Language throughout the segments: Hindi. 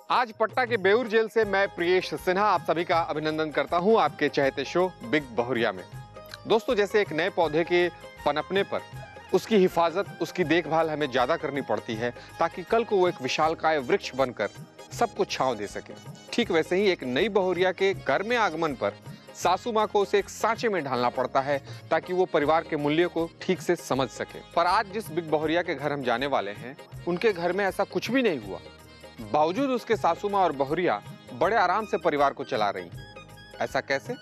आज पटना के बेउर जेल से मैं प्रियेश सिन्हा आप सभी का अभिनंदन करता हूं आपके चहेते शो बिग बहुरिया में। दोस्तों, जैसे एक नए पौधे के पनपने पर उसकी हिफाजत, उसकी देखभाल हमें ज्यादा करनी पड़ती है ताकि कल को वो एक विशालकाय वृक्ष बनकर सबको छांव दे सके, ठीक वैसे ही एक नई बहुरिया के घर में आगमन पर सासू माँ को उसे एक सांचे में ढालना पड़ता है ताकि वो परिवार के मूल्य को ठीक से समझ सके। पर आज जिस बिग बहुरिया के घर हम जाने वाले हैं, उनके घर में ऐसा कुछ भी नहीं हुआ। बावजूद उसके सासू माँ और बहुरिया बड़े आराम से परिवार को चला रही। ऐसा कैसे?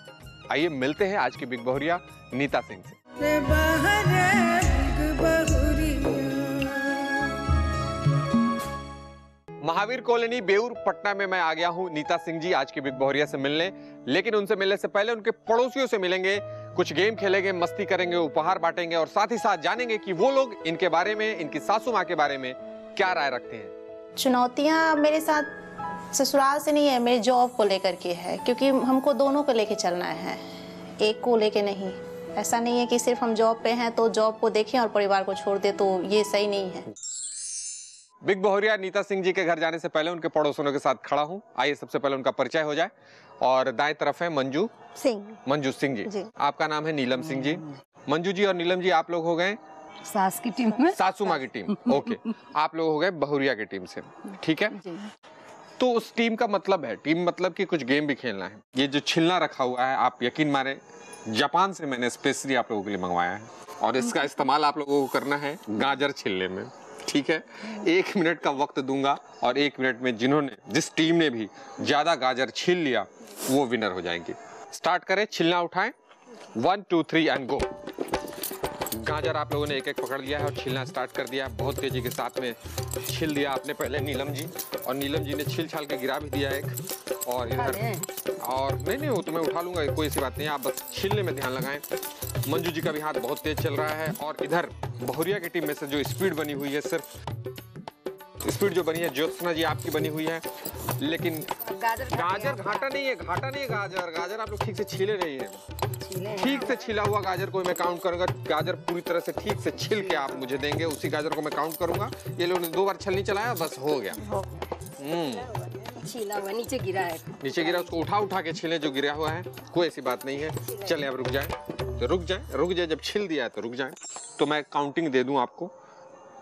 आइए मिलते हैं आज की बिग बहुरिया नीता सिंह से। महावीर कॉलोनी बेउर पटना में मैं आ गया हूं नीता सिंह जी आज की बिग बहुरिया से मिलने। लेकिन उनसे मिलने से पहले उनके पड़ोसियों से मिलेंगे, कुछ गेम खेलेंगे, मस्ती करेंगे, उपहार बांटेंगे और साथ ही साथ जानेंगे कि वो लोग इनके बारे में, इनकी सासू माँ के बारे में क्या राय रखते हैं। चुनौतियां मेरे साथ ससुराल से नहीं है, मेरे जॉब को लेकर के है, क्योंकि हमको दोनों को लेके चलना है, एक को लेके नहीं। ऐसा नहीं है कि सिर्फ हम जॉब पे हैं तो जॉब को देखें और परिवार को छोड़ दे, तो ये सही नहीं है। बिग बहुरिया नीता सिंह जी के घर जाने से पहले उनके पड़ोसियों के साथ खड़ा हूं। आइए सबसे पहले उनका परिचय हो जाए। और दाएं तरफ है मंजू सिंह जी। आपका नाम है नीलम सिंह जी। मंजू जी और नीलम जी, आप लोग हो गए सास की टीम में, सासू माँ की टीम। ओके, आप लोग हो गए बहुरिया की टीम से, ठीक है। तो उस टीम का मतलब है, टीम मतलब कि कुछ गेम भी खेलना है। ये जो छिलना रखा हुआ है, आप यकीन माने जापान से मैंने स्पेशली आप लोगों के लिए मंगवाया है और इसका इस्तेमाल आप लोगों को करना है गाजर छिलने में, ठीक है। 1 मिनट का वक्त दूंगा और 1 मिनट में जिस टीम ने भी ज्यादा गाजर छील लिया वो विनर हो जाएंगे। स्टार्ट करें, छिलना उठाएं, 1 2 3 एंड गो। गाजर आप लोगों ने एक एक पकड़ लिया है और छीलना स्टार्ट कर दिया। बहुत तेजी के साथ में छील दिया आपने पहले नीलम जी, और नीलम जी ने छील छाल के गिरा भी दिया एक। और इधर और नहीं वो तो मैं उठा लूंगा, कोई ऐसी बात नहीं, आप बस छीलने में ध्यान लगाएं। मंजू जी का भी हाथ बहुत तेज चल रहा है। और इधर बहुरिया की टीम में से जो स्पीड बनी हुई है, सिर्फ स्पीड जो बनी है ज्योत्सना जी आपकी बनी हुई है। लेकिन गाजर घाटा नहीं है गाजर आप लोग ठीक से छीले नहीं है। ठीक से छिला हुआ गाजर को मैं काउंट करूंगा। गाजर पूरी तरह से ठीक से छिल के आप मुझे देंगे, उसी गाजर को मैं काउंट करूंगा। ये लोगों ने 2 बार छलनी चलाया, बस हो गया। छीला हुआ नीचे गिरा है, उसको उठा के छीले जो गिरा हुआ है, कोई ऐसी बात नहीं है। चले अब रुक जाए तो रुक जाए, जब छिल दिया तो रुक जाए। तो मैं काउंटिंग दे दूं आपको,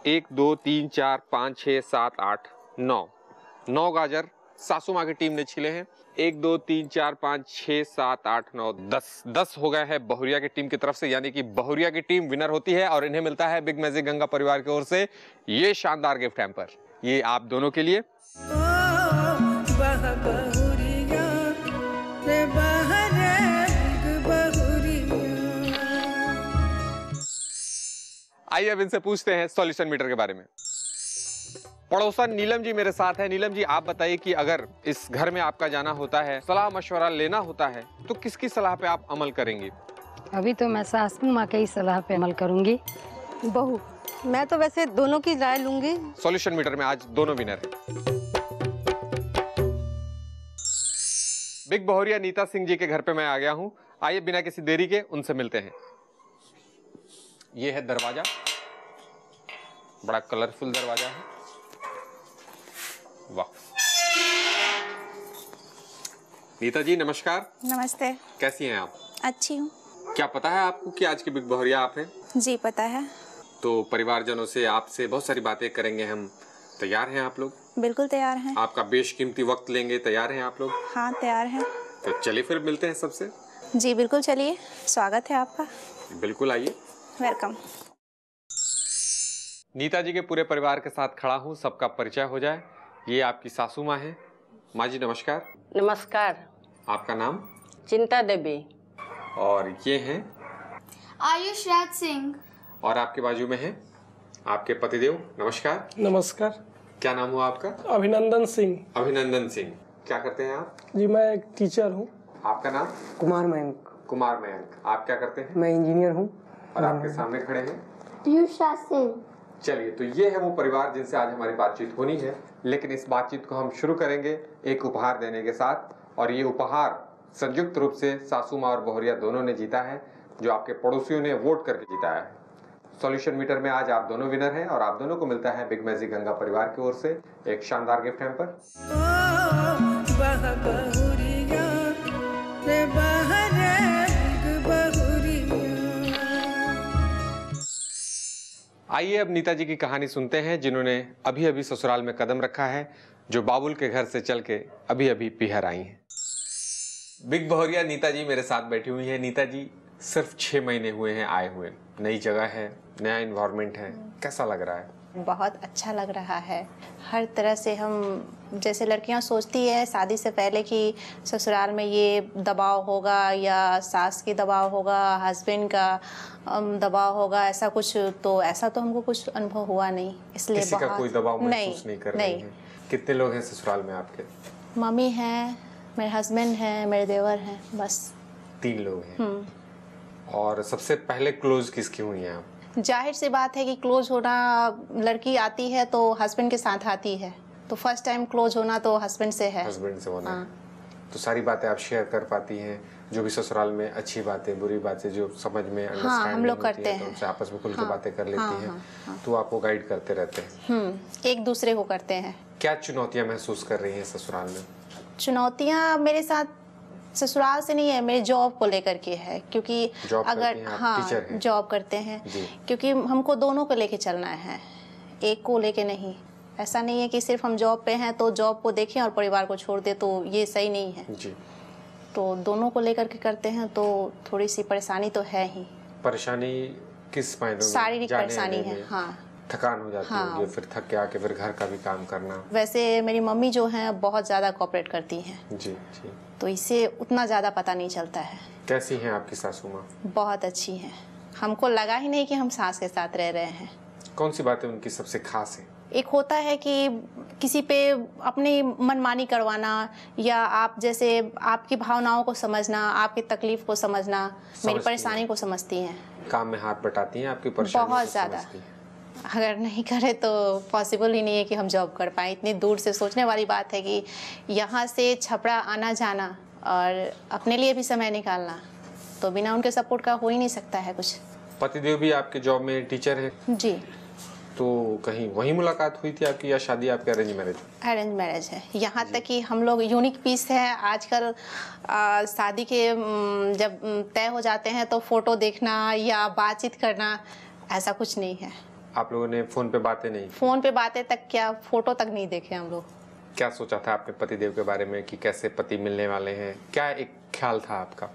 1 2 3 4 5 6 7 8 9 गाजर सासू माँ की टीम ने छिले हैं। 1 2 3 4 5 6 7 8 9 10 हो गए हैं बहुरिया की टीम की तरफ से, यानी कि बहुरिया की टीम विनर होती है और इन्हें मिलता है बिग मैजिक गंगा परिवार की ओर से ये शानदार गिफ्ट हैम्पर। ये आप दोनों के लिए। आइए अब इनसे पूछते हैं सॉल्यूशन मीटर के बारे में। पड़ोसन नीलम जी मेरे साथ है। नीलम जी, आप बताइए कि अगर इस घर में आपका जाना होता है, सलाह मशवरा लेना होता है, तो किसकी सलाह पे आप अमल करेंगी? अभी तो मैं सासू माँ की सलाह पे अमल करूंगी। बहू, मैं तो वैसे दोनों की राय लूंगी। सॉल्यूशन मीटर में आज दोनों विनर हैं। बिग बहुरिया नीता सिंह जी के घर पे मैं आ गया हूं। आइए बिना किसी देरी के उनसे मिलते हैं। ये है दरवाजा, बड़ा कलरफुल दरवाजा है। वाह। नीता जी नमस्कार। नमस्ते। कैसी हैं आप? अच्छी हूँ। क्या पता है आपको कि आज की बिग बहुरिया आप हैं? जी पता है। तो परिवारजनों से आपसे बहुत सारी बातें करेंगे हम। तैयार हैं आप लोग? बिल्कुल तैयार हैं। आपका बेशकीमती वक्त लेंगे, तैयार हैं आप लोग? हाँ तैयार हैं। तो चलिए फिर मिलते हैं सबसे। जी बिल्कुल, चलिए, स्वागत है आपका। बिल्कुल, आइए। वेलकम। नीता जी के पूरे परिवार के साथ खड़ा हूँ, सबका परिचय हो जाए। ये आपकी सासू माँ है। माँ जी नमस्कार। नमस्कार। आपका नाम? चिंता देवी। और ये हैं आयुष राज सिंह। और आपके बाजू में है आपके पतिदेव। नमस्कार। नमस्कार। क्या नाम हुआ आपका? अभिनंदन सिंह। अभिनंदन सिंह। क्या करते हैं आप? जी मैं एक टीचर हूँ। आपका नाम? कुमार मयंक। कुमार मयंक। आप क्या करते हैं? मैं इंजीनियर हूँ। और आपके सामने खड़े हैं पीयूष राज सिंह। चलिए, तो ये है वो परिवार जिनसे आज हमारी बातचीत होनी है। लेकिन इस बातचीत को हम शुरू करेंगे एक उपहार देने के साथ। और ये उपहार संयुक्त रूप से सासू माँ और बहुरिया दोनों ने जीता है, जो आपके पड़ोसियों ने वोट करके जीता है। सॉल्यूशन मीटर में आज आप दोनों विनर हैं और आप दोनों को मिलता है बिग मैजिक गंगा परिवार की ओर से एक शानदार गिफ्ट हैम्पर। बह बहुरिया रे बहरे बहुरिया। आइए अब नीता जी की कहानी सुनते हैं, जिन्होंने अभी अभी ससुराल में कदम रखा है, जो बाबुल के घर से चल के अभी अभी पिहर आई हैं। बिग बहुरिया नीता जी मेरे साथ बैठी हुई है। नीता जी, सिर्फ 6 महीने हुए हैं आए हुए, नई जगह है, नया इन्वायरमेंट है, कैसा लग रहा है? बहुत अच्छा लग रहा है। हर तरह से हम, जैसे लड़कियां सोचती है शादी से पहले कि ससुराल में ये दबाव होगा या सास की दबाव होगा, हस्बैंड का दबाव होगा, ऐसा कुछ, तो ऐसा तो हमको कुछ अनुभव हुआ नहीं। इसलिए किसी का कोई दबाव महसूस नहीं कर रही हैं। कितने लोग हैं ससुराल में आपके? मम्मी हैं, मेरे हस्बैंड हैं, मेरे देवर हैं, बस 3 लोग हैं। और सबसे पहले क्लोज किसकी हुई हैं आप? जाहिर सी बात है कि क्लोज होना, लड़की आती है तो हस्बैंड के साथ आती है, तो फर्स्ट टाइम क्लोज होना तो हस्बैंड से है। हस्बैंड से होना है। तो सारी बातें आप शेयर कर पाती हैं, जो भी ससुराल में अच्छी बातें, बुरी बातें जो समझ में अंडरस्टैंडिंग हम लोग करते हैं, तो उनसे आपस में खुल के बातें कर लेती हैं। तो आपको गाइड करते रहते हैं। एक दूसरे को करते हैं। क्या चुनौतियां महसूस कर रही हैं ससुराल में? चुनौतियां मेरे साथ ससुराल से नहीं है, मेरे जॉब को लेकर के है, क्योंकि अगर जॉब करते हैं, क्योंकि हमको दोनों को लेके चलना है, एक को लेके नहीं। ऐसा नहीं है कि सिर्फ हम जॉब पे हैं तो जॉब को देखें और परिवार को छोड़ दे, तो ये सही नहीं है जी। तो दोनों को लेकर के करते हैं, तो थोड़ी सी परेशानी तो है ही। परेशानी किस मायने में? शारीरिक परेशानी है। हाँ, थकान हो जाती है, फिर थक के आके फिर घर का भी काम करना। वैसे मेरी मम्मी जो है बहुत ज्यादा कोऑपरेट करती हैं जी जी, तो इससे उतना ज्यादा पता नहीं चलता है। कैसी हैं आपकी सासू माँ? बहुत अच्छी हैं। हमको लगा ही नहीं कि हम सास के साथ रह रहे हैं। कौन सी बातें उनकी सबसे खास है? एक होता है कि किसी पे अपनी मनमानी करवाना, या आप जैसे आपकी भावनाओं को समझना, आपकी तकलीफ को समझना, मेरी परेशानी को समझती हैं। काम में हाथ बटाती हैं, आपकी परेशानी बहुत ज्यादा। अगर नहीं करे तो पॉसिबल ही नहीं है कि हम जॉब कर पाए। इतनी दूर से, सोचने वाली बात है कि यहाँ से छपरा आना जाना और अपने लिए भी समय निकालना, तो बिना उनके सपोर्ट का हो ही नहीं सकता है कुछ। पतिदेव भी आपके जॉब में टीचर है जी। तो कहीं वही मुलाकात हुई थी आपकी, या शादी आपकी अरेंज मैरिज? अरेंज मैरिज है। यहाँ तक कि हम लोग यूनिक पीस है आजकल। शादी के जब तय हो जाते हैं तो फोटो देखना या बातचीत करना, ऐसा कुछ नहीं है। आप लोगों ने फोन पे बातें नहीं? फोन पे बातें तक क्या, फोटो तक नहीं देखे हम लोग। क्या सोचा था आपने पतिदेव के बारे में कि कैसे पति मिलने वाले हैं? क्या एक ख्याल था आपका?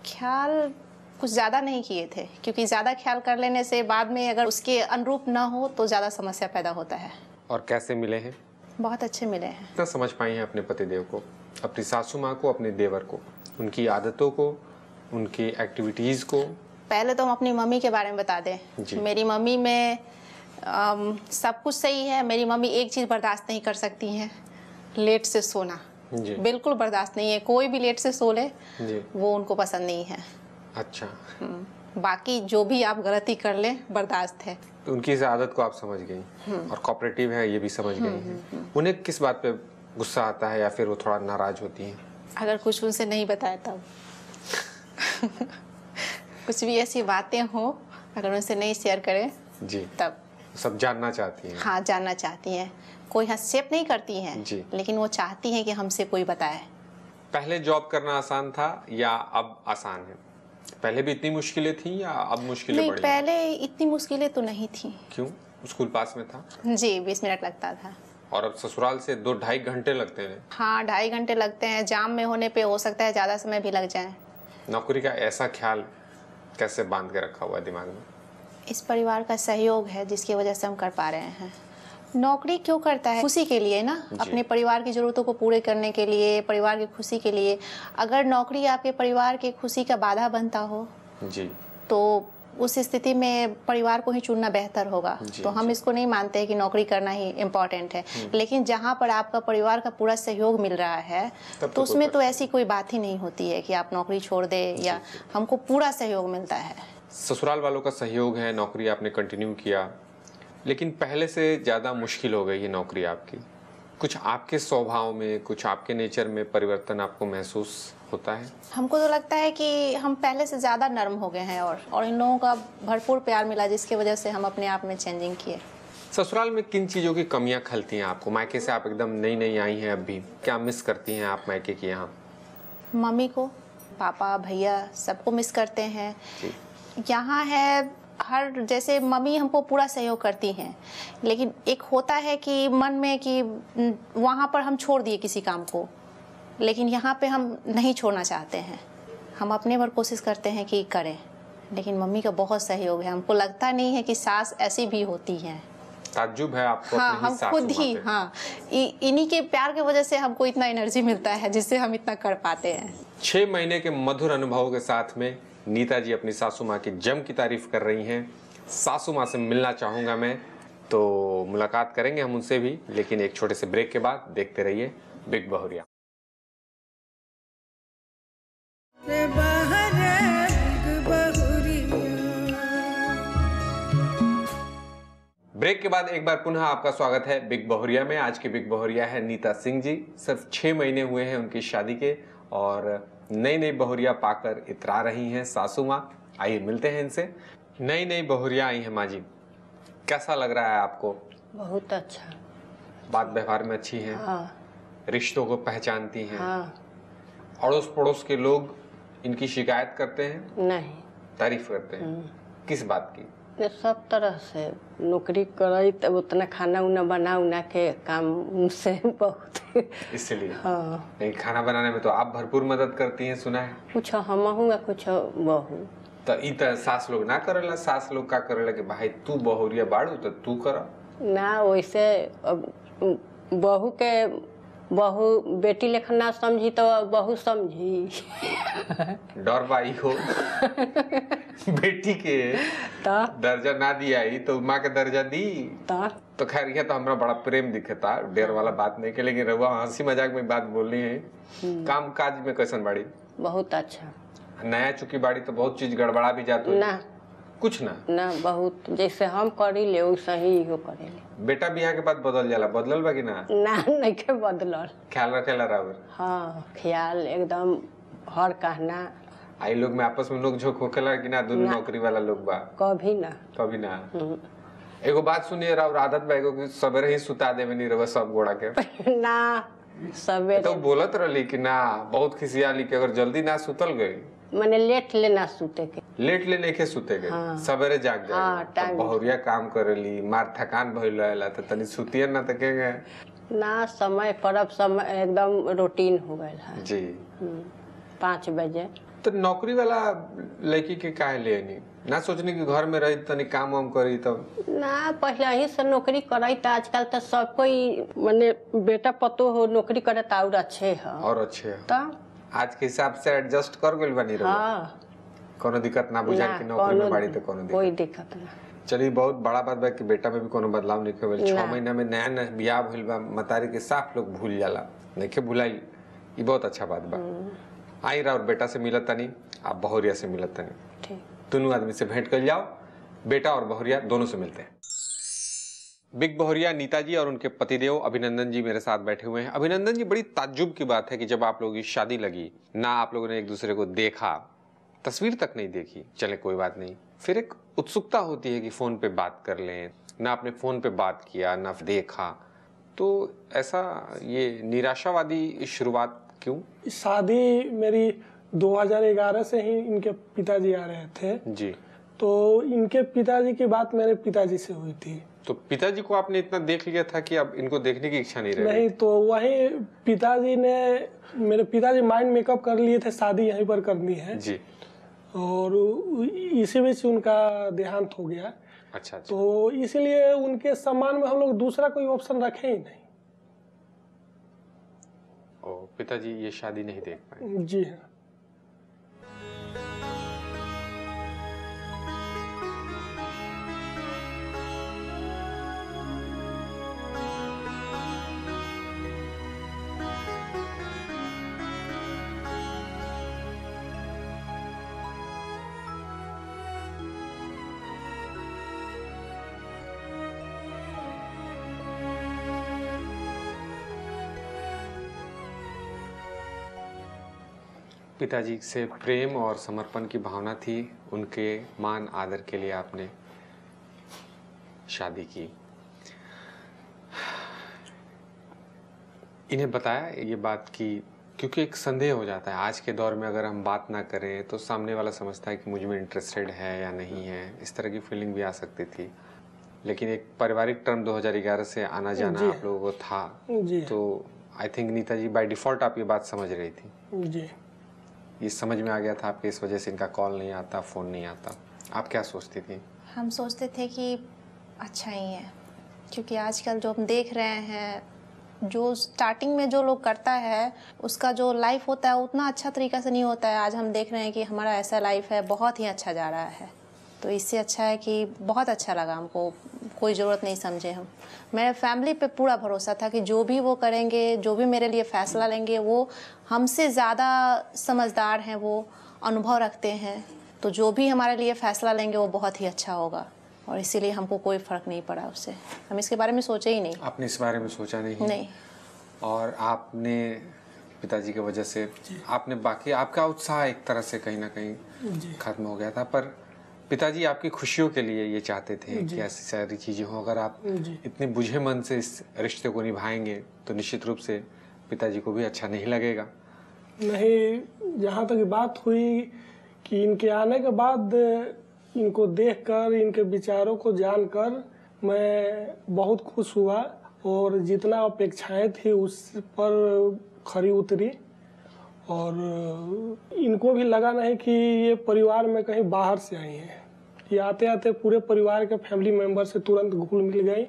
ख्याल कुछ ज़्यादा नहीं किए थे, क्योंकि ज़्यादा ख्याल कर लेने से बाद में अगर उसके अनुरूप ना हो तो ज़्यादा समस्या पैदा होता है। और कैसे मिले हैं? बहुत अच्छे मिले हैं। कितना समझ पाई हैं अपने पतिदेव को, अपनी सासू माँ को, अपने देवर को, उनकी आदतों को, उनकी एक्टिविटीज़ को? पहले तो हम अपनी मम्मी के बारे में बता दें। मेरी मम्मी में सब कुछ सही है। मेरी मम्मी एक चीज़ बर्दाश्त नहीं कर सकती हैं, लेट से सोना। बिल्कुल बर्दाश्त नहीं है, कोई भी लेट से सो ले वो उनको पसंद नहीं है। अच्छा। बाकी जो भी आप गलती कर ले बर्दाश्त है। तो उनकी इस आदत को आप समझ गई, और कोऑपरेटिव है ये भी समझ गई हैं। उन्हें किस बात पे गुस्सा आता है या फिर वो थोड़ा नाराज होती हैं? अगर कुछ उनसे नहीं बताया तब कुछ भी ऐसी बातें हो अगर उनसे नहीं शेयर करें जी, तब सब जानना चाहती हैं। हाँ, जानना चाहती हैं। कोई हस्तक्षेप नहीं करती हैं जी, लेकिन वो चाहती हैं कि हमसे कोई बताए। पहले जॉब करना आसान था या अब आसान है? पहले भी इतनी मुश्किलें थी या अब मुश्किलें बढ़ी? पहले इतनी मुश्किलें तो नहीं थी। क्यों? स्कूल पास में था? जी, 20 मिनट लगता था। और अब ससुराल से 2-2.5 घंटे लगते हैं? हाँ, 2.5 घंटे लगते हैं। जाम में होने पे हो सकता है ज़्यादा समय भी लग जाए। नौकरी का ऐसा ख्याल कैसे बांध के रखा हुआ है दिमाग में? इस परिवार का सहयोग है जिसकी वजह से हम कर पा रहे हैं। नौकरी क्यों करता है? खुशी के लिए ना, अपने परिवार की ज़रूरतों को पूरे करने के लिए, परिवार की खुशी के लिए। अगर नौकरी आपके परिवार की खुशी का बाधा बनता हो जी, तो उस स्थिति में परिवार को ही चुनना बेहतर होगा। तो हम इसको नहीं मानते हैं कि नौकरी करना ही इम्पोर्टेंट है, लेकिन जहाँ पर आपका परिवार का पूरा सहयोग मिल रहा है तो उसमें तो ऐसी कोई बात ही नहीं होती है कि आप नौकरी छोड़ दे, या हमको पूरा सहयोग मिलता है। ससुराल वालों का सहयोग है, नौकरी आपने कंटिन्यू किया, लेकिन पहले से ज़्यादा मुश्किल हो गई है नौकरी आपकी। कुछ आपके स्वभाव में, कुछ आपके नेचर में परिवर्तन आपको महसूस होता है? हमको तो लगता है कि हम पहले से ज़्यादा नर्म हो गए हैं, और इन लोगों का भरपूर प्यार मिला जिसकी वजह से हम अपने आप में चेंजिंग किए। ससुराल में किन चीजों की कमियां खलती हैं आपको? मायके से आप एकदम नई नई आई हैं, अभी क्या मिस करती हैं आप मायके की यहाँ? मम्मी को, पापा, भैया सबको मिस करते हैं। यहाँ है हर, जैसे मम्मी हमको पूरा सहयोग करती हैं, लेकिन एक होता है कि मन में कि वहाँ पर हम छोड़ दिए किसी काम को, लेकिन यहाँ पे हम नहीं छोड़ना चाहते हैं। हम अपने पर कोशिश करते हैं कि करें, लेकिन मम्मी का बहुत सहयोग है। हमको लगता नहीं है कि सास ऐसी भी होती हैं। ताज्जुब है आपको? हाँ, अपनी हम सासू खुद माँ ही, पे? हाँ, इन्हीं के प्यार की वजह से हमको इतना एनर्जी मिलता है जिससे हम इतना कर पाते हैं। 6 महीने के मधुर अनुभवों के साथ में नीता जी अपनी सासू माँ की जम की तारीफ कर रही हैं। सासू माँ से मिलना चाहूँगा मैं, तो मुलाकात करेंगे हम उनसे भी, लेकिन एक छोटे से ब्रेक के बाद। देखते रहिए बिग बहुरिया। रे बहरा बिग बहुरिया। ब्रेक के बाद एक बार पुनः आपका स्वागत है बिग बहुरिया में। आज की बिग बहुरिया है नीता सिंह जी। सिर्फ 6 महीने हुए हैं उनकी शादी के, और नई नई बहुरिया पाकर इतरा रही हैं सासू माँ। आइए मिलते हैं इनसे। नई नई बहुरिया आई हैं माँ जी, कैसा लग रहा है आपको? बहुत अच्छा। बात व्यवहार में अच्छी हैं? हाँ रिश्तों को पहचानती हैं? हाँ। अड़ोस पड़ोस के लोग इनकी शिकायत करते हैं? नहीं, तारीफ करते हैं? किस बात की? ये सब तरह से नौकरी करई तब उतना खाना उना बना उना के काम से बहुत इसलिए हाँ। नहीं, खाना बनाने में तो आप भरपूर मदद करती हैं, सुना है। कुछ हम हूँ कुछ बहू। तो ई त सास लोग ना करेला? सास लोग का करेला कि भाई तू बहुरिया बाड़ू तो तू कर ना, वैसे अब बहू बेटी लेखन ना समझी तो बहू समझी। डर बाई हो बेटी के ता दर्जा ना दिया ही तो माँ के दर्जा दी। तो खैर यह तो हमरा बड़ा प्रेम दिखता, डेर वाला बात नहीं के, लेकिन रहुआ हंसी मजाक में बात बोलनी है। काम काज में कैसन बाड़ी? बहुत अच्छा। नया चुकी बाड़ी तो बहुत चीज गड़बड़ा भी जाती है ना, कुछ ना बहुत जैसे हम करी ले वैसे ही इहो करेले। बेटा बियाह के बाद बदल जाला? बदलल बा कि ना? नहीं के बदलल। ख्याल रखेला रावर? हाँ, ख्याल एकदम हर कहना। आई लोग में आपस में नोक झोंक होखेला कि ना? दोनों नौकरी वाला लोग बा? कभी ना। कभी ना। एगो बात सुनिए, रावर आदत बा एगो कि सवेरे ही सुता देवे नहीं रवा सब गोड़ा के ना सवेरे तो बोलत रहली कि ना, बहुत खिसियाली कि अगर जल्दी ना सुतल गई मैंने लेट लेना सूते के। लेट ले नहीं के सुते गए। हाँ। सवेरे जाग जाए। हाँ, टाइम बहुरिया काम करेली, मार थकान भइल रहेला तो तनी सुतिए ना तो के गए ना, समय परब समय एकदम रूटीन हो गया है जी। 5 बजे। तो नौकरी वाला लड़की के काहे ले नहीं ना सोचने की घर में रही तनी काम वाम करी तब ना? पहले ही से नौकरी कराई तो आजकल तो सब कोई माने बेटा पतो हो नौकरी करे तो और अच्छे है। और अच्छे है तो आज के हिसाब से एडजस्ट कर गइल बनी रहो। हाँ, कोनो दिक्कत ना बुझा कि नौकरी में बाड़ी तो कोनो कोई दिक्कत दिक्कत ना। चलिए, बहुत बड़ा बात बा कि बेटा में भी कोनो बदलाव नहीं केवल 6 महीना में नया नया बियाह भइल बा, मतारी के साफ लोग भूल जाला, नहीं के भुलाई। ये बहुत अच्छा बात बा। आई रहा और बेटा से मिलत तनी, आप बहुरिया से मिलत तनी, ठीक। दोनों आदमी से भेंट कर जाओ। बेटा और बहुरिया दोनों से मिलते हैं। बिग बहुरिया नीता जी और उनके पतिदेव अभिनंदन जी मेरे साथ बैठे हुए हैं। अभिनंदन जी, बड़ी ताज्जुब की बात है कि जब आप लोगों की शादी लगी ना आप लोगों ने एक दूसरे को देखा, तस्वीर तक नहीं देखी, चले कोई बात नहीं, फिर एक उत्सुकता होती है कि फोन पे बात कर लें, ना आपने फोन पे बात किया ना देखा, तो ऐसा ये निराशावादी शुरुआत क्यों? शादी मेरी 2011 से ही इनके पिताजी आ रहे थे जी। तो इनके पिताजी की बात मेरे पिताजी से हुई थी। तो पिताजी को आपने इतना देख लिया था कि अब इनको देखने की इच्छा नहीं रही? नहीं, तो वही पिताजी ने, मेरे पिताजी माइंड मेकअप कर लिए थे, शादी यहीं पर करनी है जी। और इसी बीच उनका देहांत हो गया। अच्छा। तो इसीलिए उनके सम्मान में हम लोग दूसरा कोई ऑप्शन रखे ही नहीं। ओ, पिताजी ये शादी नहीं देख पाए? जी हाँ। पिताजी से प्रेम और समर्पण की भावना थी, उनके मान आदर के लिए आपने शादी की। इन्हें बताया ये बात की, क्योंकि एक संदेह हो जाता है आज के दौर में, अगर हम बात ना करें तो सामने वाला समझता है कि मुझ में इंटरेस्टेड है या नहीं है, इस तरह की फीलिंग भी आ सकती थी। लेकिन एक पारिवारिक टर्म 2011 से आना जाना आप लोगों को था, तो I think Neeta ji by default आप ये बात समझ रही थी जी। ये समझ में आ गया था आपके, इस वजह से इनका कॉल नहीं आता, फ़ोन नहीं आता। आप क्या सोचती थी? हम सोचते थे कि अच्छा ही है, क्योंकि आजकल जो हम देख रहे हैं, जो स्टार्टिंग में जो लोग करता है उसका जो लाइफ होता है उतना अच्छा तरीका से नहीं होता है। आज हम देख रहे हैं कि हमारा ऐसा लाइफ है, बहुत ही अच्छा जा रहा है। तो इससे अच्छा है कि बहुत अच्छा लगा हमको, कोई ज़रूरत नहीं समझे हम। मेरे फैमिली पे पूरा भरोसा था कि जो भी वो करेंगे, जो भी मेरे लिए फ़ैसला लेंगे, वो हमसे ज़्यादा समझदार हैं, वो अनुभव रखते हैं। तो जो भी हमारे लिए फ़ैसला लेंगे वो बहुत ही अच्छा होगा, और इसीलिए हमको कोई फ़र्क नहीं पड़ा उससे। हम इसके बारे में सोचे ही नहीं। आपने इस बारे में सोचा नहीं? और आपने पिताजी की वजह से आपने बाकी आपका उत्साह एक तरह से कहीं ना कहीं खत्म हो गया था, पर पिताजी आपकी खुशियों के लिए ये चाहते थे कि ऐसी सारी चीज़ें हों। अगर आप इतने बुझे मन से इस रिश्ते को निभाएंगे तो निश्चित रूप से पिताजी को भी अच्छा नहीं लगेगा। नहीं, जहाँ तक बात हुई कि इनके आने के बाद इनको देखकर, इनके विचारों को जानकर मैं बहुत खुश हुआ, और जितना अपेक्षाएं थी उस पर खरी उतरी। और इनको भी लगा नहीं कि ये परिवार में कहीं बाहर से आई हैं। ये आते आते पूरे परिवार के फैमिली मेंबर से तुरंत घुल मिल गई,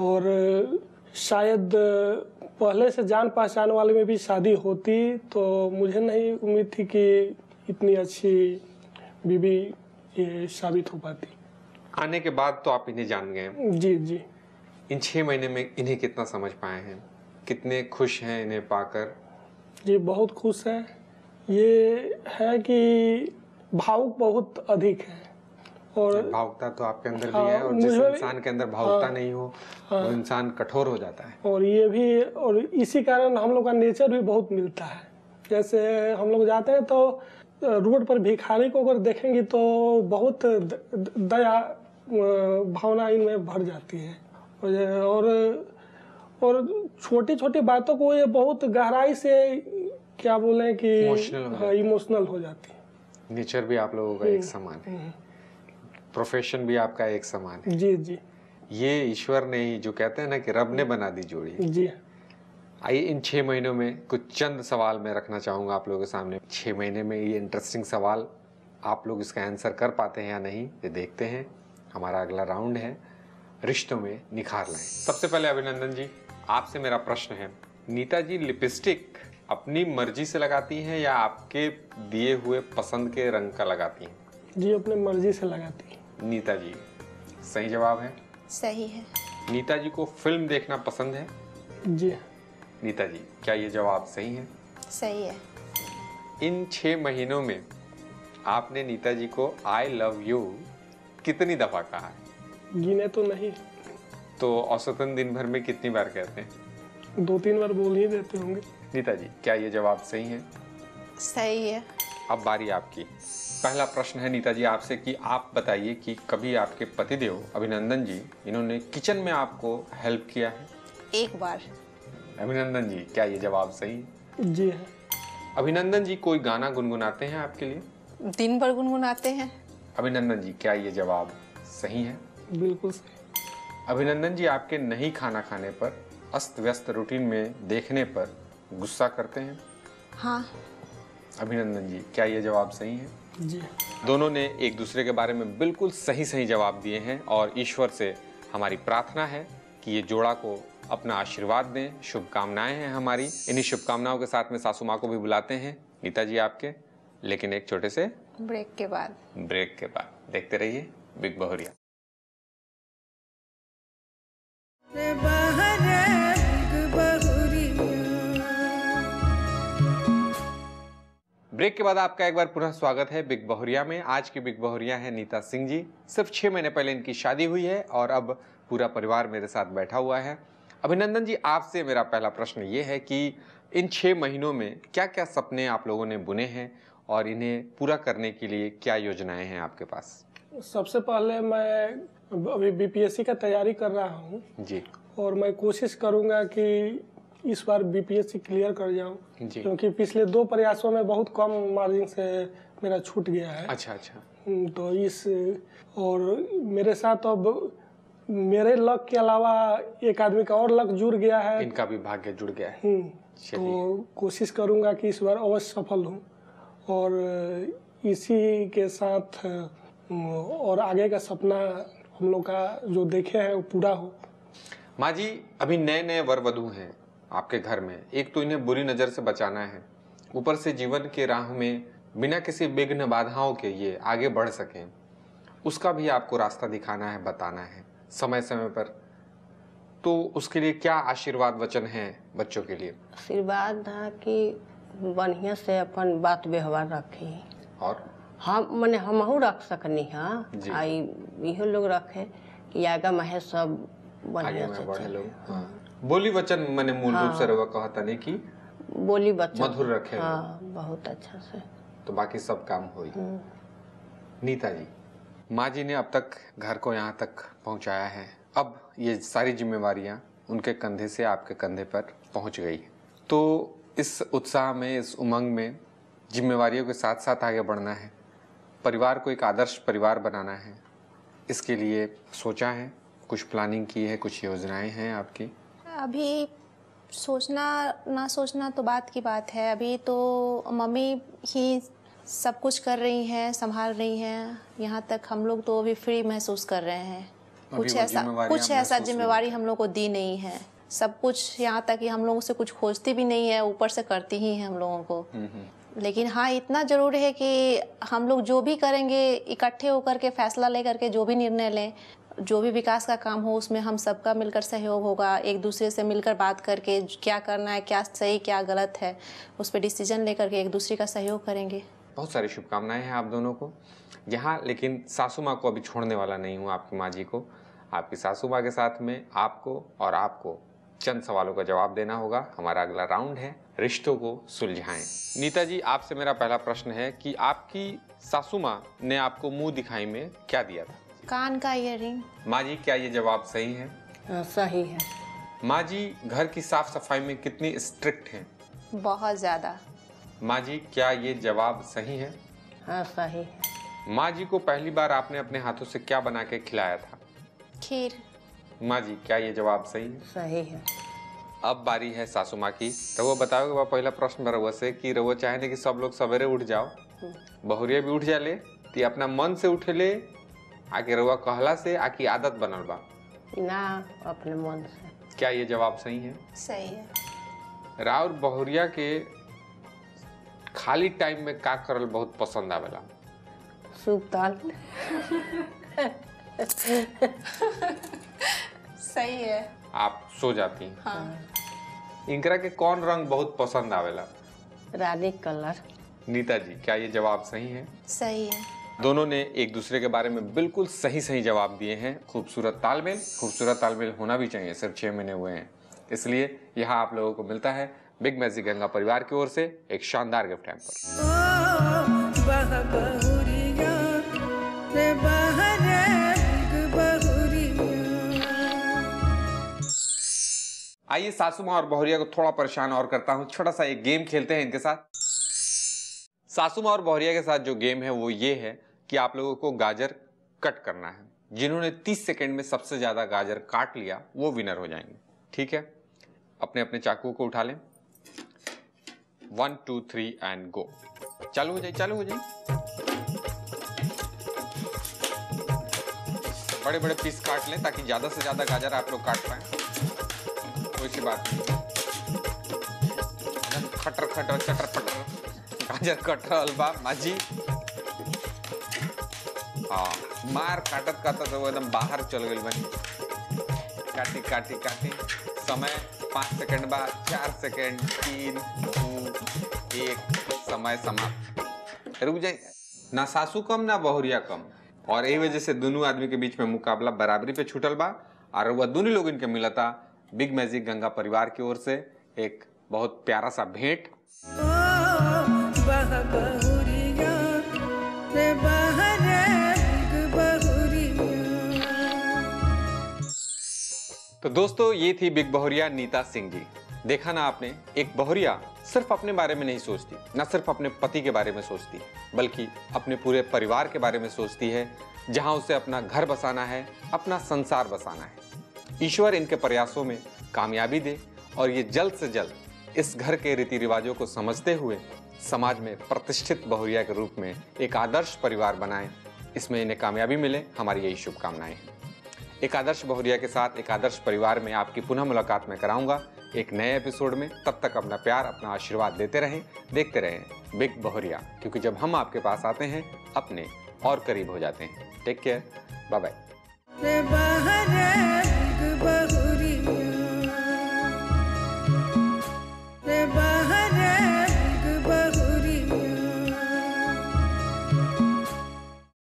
और शायद पहले से जान पहचान वाले में भी शादी होती तो मुझे नहीं उम्मीद थी कि इतनी अच्छी बीवी ये साबित हो पाती। आने के बाद तो आप इन्हें जान गए। जी जी। इन 6 महीने में इन्हें कितना समझ पाए हैं, कितने खुश हैं इन्हें पाकर? जी बहुत खुश है। ये है कि भावुक बहुत अधिक है, और भावुकता तो आपके अंदर भी है, और जिस इंसान के अंदर भावुकता नहीं हो वो इंसान कठोर हो जाता है। और ये भी, और इसी कारण हम लोग का नेचर भी बहुत मिलता है। जैसे हम लोग जाते हैं तो रोड पर भिखारी को अगर देखेंगे तो बहुत दया भावना इनमें भर जाती है, और छोटी छोटी बातों को ये बहुत गहराई से क्या बोले कि इमोशनल हो जाती है। नेचर भी आप लोगों का एक समान है, प्रोफेशन भी आपका एक समान है। जी जी। ये ईश्वर ने ही, जो कहते हैं ना कि रब ने बना दी जोड़ी। जी। आइए इन 6 महीनों में कुछ चंद सवाल मैं रखना चाहूँगा आप लोगों के सामने। 6 महीने में ये इंटरेस्टिंग सवाल आप लोग इसका आंसर कर पाते हैं या नहीं, ये देखते हैं। हमारा अगला राउंड है रिश्तों में निखार लाएं। सबसे पहले अभिनंदन जी, आपसे मेरा प्रश्न है, नीता जी लिपस्टिक अपनी मर्जी से लगाती हैं या आपके दिए हुए पसंद के रंग का लगाती हैं? जी अपनी मर्जी से लगाती हैं। नीता जी, सही जवाब है? सही है। नीता जी को फिल्म देखना पसंद है? जी। नीता जी, क्या ये जवाब सही है? सही है। इन 6 महीनों में आपने नीता जी को आई लव यू कितनी दफा कहा है? गिने तो नहीं। तो औसतन दिन भर में कितनी बार कहते हैं? 2-3 बार बोल ही देते होंगे। नीता जी, क्या ये जवाब सही है? सही है। अब बारी आपकी। पहला प्रश्न है नीता जी आपसे कि आप बताइए कि कभी आपके पतिदेव अभिनंदन जी, इन्होंने किचन में आपको हेल्प किया है? एक बार। अभिनंदन जी, क्या ये जवाब सही है? जी है। अभिनंदन जी कोई गाना गुनगुनाते हैं आपके लिए? दिन भर गुनगुनाते हैं। अभिनंदन जी, क्या ये जवाब सही है? बिल्कुल सही। अभिनंदन जी आपके नहीं खाना खाने पर, अस्त व्यस्त रूटीन में देखने पर गुस्सा करते हैं? हाँ। अभिनंदन जी, क्या ये जवाब सही है? जी। दोनों ने एक दूसरे के बारे में बिल्कुल सही सही जवाब दिए हैं, और ईश्वर से हमारी प्रार्थना है कि ये जोड़ा को अपना आशीर्वाद दें। शुभकामनाएं हैं हमारी। इन्हीं शुभकामनाओं के साथ में सासू माँ को भी बुलाते हैं नीता जी आपके, लेकिन एक छोटे से ब्रेक के बाद। ब्रेक के बाद। देखते रहिए बिग बहुरिया। ब्रेक के बाद आपका एक बार पुनः स्वागत है बिग बहुरिया में। आज की बिग बहुरिया है नीता सिंह जी। सिर्फ 6 महीने पहले इनकी शादी हुई है और अब पूरा परिवार मेरे साथ बैठा हुआ है। अभिनंदन जी, आपसे मेरा पहला प्रश्न ये है कि इन 6 महीनों में क्या क्या सपने आप लोगों ने बुने हैं और इन्हें पूरा करने के लिए क्या योजनाएं हैं आपके पास? सबसे पहले मैं अभी बीपीएससी का तैयारी कर रहा हूँ जी, और मैं कोशिश करूँगा कि इस बार बीपीएससी क्लियर कर जाऊं, जी। क्योंकि पिछले 2 प्रयासों में बहुत कम मार्जिन से मेरा छूट गया है। अच्छा। तो और मेरे साथ अब मेरे लक के अलावा एक आदमी का और लक जुड़ गया है। इनका भी भाग्य जुड़ गया है। तो कोशिश करूंगा कि इस बार अवश्य सफल हूं, और इसी के साथ और आगे का सपना हम लोग का जो देखे हैं वो पूरा हो। माँ जी, अभी नए वर वधू हैं आपके घर में। एक तो इन्हें बुरी नज़र से बचाना है, ऊपर से जीवन के राह में बिना किसी विघ्न बाधाओं के ये आगे बढ़ सकें, उसका भी आपको रास्ता दिखाना है, बताना है समय समय पर। तो उसके लिए क्या आशीर्वाद वचन हैं बच्चों के लिए? आशीर्वाद है कि बढ़िया से अपन बात व्यवहार रखी, और हम हमहू रख सकनी है, आई इहो लोग रखे कि आगा महे सब बढ़िया से बढ़े लोग। बोली वचन मैंने मूल रूप से रवा कहता नहीं कि बोली वचन मधुर रखे। बहुत अच्छा से, तो बाकी सब काम हुई। नीता जी, माँ जी ने अब तक घर को यहाँ तक पहुँचाया है, अब ये सारी जिम्मेवारियाँ उनके कंधे से आपके कंधे पर पहुँच गई। तो इस उत्साह में, इस उमंग में जिम्मेवारियों के साथ साथ आगे बढ़ना है, परिवार को एक आदर्श परिवार बनाना है। इसके लिए सोचा है, कुछ प्लानिंग की है, कुछ योजनाएं हैं आपकी? अभी सोचना ना सोचना तो बात की बात है। अभी तो मम्मी ही सब कुछ कर रही हैं, संभाल रही हैं। यहाँ तक हम लोग तो अभी फ्री महसूस कर रहे हैं। कुछ ऐसा जिम्मेवारी हम लोग को दी नहीं है। सब कुछ यहाँ तक कि हम लोगों से कुछ खोजती भी नहीं है, ऊपर से करती ही है हम लोगों को। लेकिन हाँ, इतना जरूर है कि हम लोग जो भी करेंगे इकट्ठे होकर के फैसला लेकर के जो भी निर्णय लें, जो भी विकास का काम हो उसमें हम सबका मिलकर सहयोग होगा। एक दूसरे से मिलकर बात करके क्या करना है, क्या सही क्या गलत है, उस पर डिसीजन लेकर के एक दूसरे का सहयोग करेंगे। बहुत सारी शुभकामनाएं हैं आप दोनों को यहाँ। लेकिन सासू माँ को अभी छोड़ने वाला नहीं हूँ, आपकी माँ जी को। आपकी सासू माँ के साथ में आपको चंद सवालों का जवाब देना होगा। हमारा अगला राउंड है रिश्तों को सुलझाएं। नीता जी, आपसे मेरा पहला प्रश्न है कि आपकी सासू माँ ने आपको मुंह दिखाई में क्या दिया था? कान का ईयररिंग। माँ जी, क्या ये जवाब सही है? सही है। माँ जी, घर की साफ सफाई में कितनी स्ट्रिक्ट हैं? बहुत ज्यादा। माँ जी, क्या ये जवाब सही है? हाँ, सही है। माँ जी को पहली बार आपने अपने हाथों से क्या बना के खिलाया था? खीर। माँ जी, क्या ये जवाब सही है? सही है। अब बारी है सासू माँ की। रउआ बताओगे बा पहला प्रश्न रउआ से कि रउआ चाहे कि सब लोग सवेरे उठ जाओ, बहुरिया भी उठ जाले, ती अपना मन से उठेले आके रउआ कहला से आकी आदत बनल बा? ना, अपने मन से। क्या ये जवाब सही है? सही है। राउर बहुरिया के खाली टाइम में का करल बहुत पसंद आवेला? सूप ताल। सही है। आप सो जाती हैं? हाँ। इनकरा के कौन रंग बहुत पसंद आवेला? रानी कलर। नीता जी, क्या ये जवाब सही है? सही है। दोनों ने एक दूसरे के बारे में बिल्कुल सही जवाब दिए हैं। खूबसूरत तालमेल होना भी चाहिए। सिर्फ 6 महीने हुए हैं, इसलिए यहाँ आप लोगों को मिलता है बिग मैजिक गंगा परिवार की ओर से एक शानदार गिफ्ट हैम्पर। आइए सासू माँ और बहुरिया को थोड़ा परेशान और करता हूँ। छोटा सा एक गेम खेलते हैं इनके साथ। सासू माँ और बहुरिया के साथ जो गेम है वो ये है कि आप लोगों को गाजर कट करना है। जिन्होंने 30 सेकंड में सबसे ज्यादा गाजर काट लिया वो विनर हो जाएंगे। ठीक है, अपने अपने चाकू को उठा लें। 1 2 3 एंड गो। चालू हो जाए। बड़े बड़े पीस काट लें ताकि ज्यादा से ज्यादा गाजर आप लोग काट पाए। कोई सी बात नहीं। खटर चटर पटर गाजर कट रहा बा माजी। हाँ, मार काटत तो एकदम बाहर चल गई बनी। काटी समय 5 सेकंड बाद 4 सेकंड 3 2 1 समय समाप्त। रुक जाए। ना सासू कम ना बहुरिया कम, और यही वजह से दोनों आदमी के बीच में मुकाबला बराबरी पे छूटल बा। और वह दोनों लोग इनके मिलता बिग मैजिक गंगा परिवार की ओर से एक बहुत प्यारा सा भेंट। तो दोस्तों, ये थी बिग बहुरिया नीता सिंह जी। देखा ना आपने, एक बहुरिया सिर्फ अपने बारे में नहीं सोचती, न सिर्फ अपने पति के बारे में सोचती, बल्कि अपने पूरे परिवार के बारे में सोचती है, जहां उसे अपना घर बसाना है, अपना संसार बसाना है। ईश्वर इनके प्रयासों में कामयाबी दे और ये जल्द से जल्द इस घर के रीति रिवाजों को समझते हुए समाज में प्रतिष्ठित बहुरिया के रूप में एक आदर्श परिवार बनाएं। इसमें इन्हें कामयाबी मिले, हमारी यही शुभकामनाएं हैं। एक आदर्श बहुरिया के साथ एक आदर्श परिवार में आपकी पुनः मुलाकात मैं कराऊंगा एक नए एपिसोड में। तब तक अपना प्यार, अपना आशीर्वाद देते रहें, देखते रहें बिग बहुरिया, क्योंकि जब हम आपके पास आते हैं अपने और करीब हो जाते हैं। Take care, bye bye.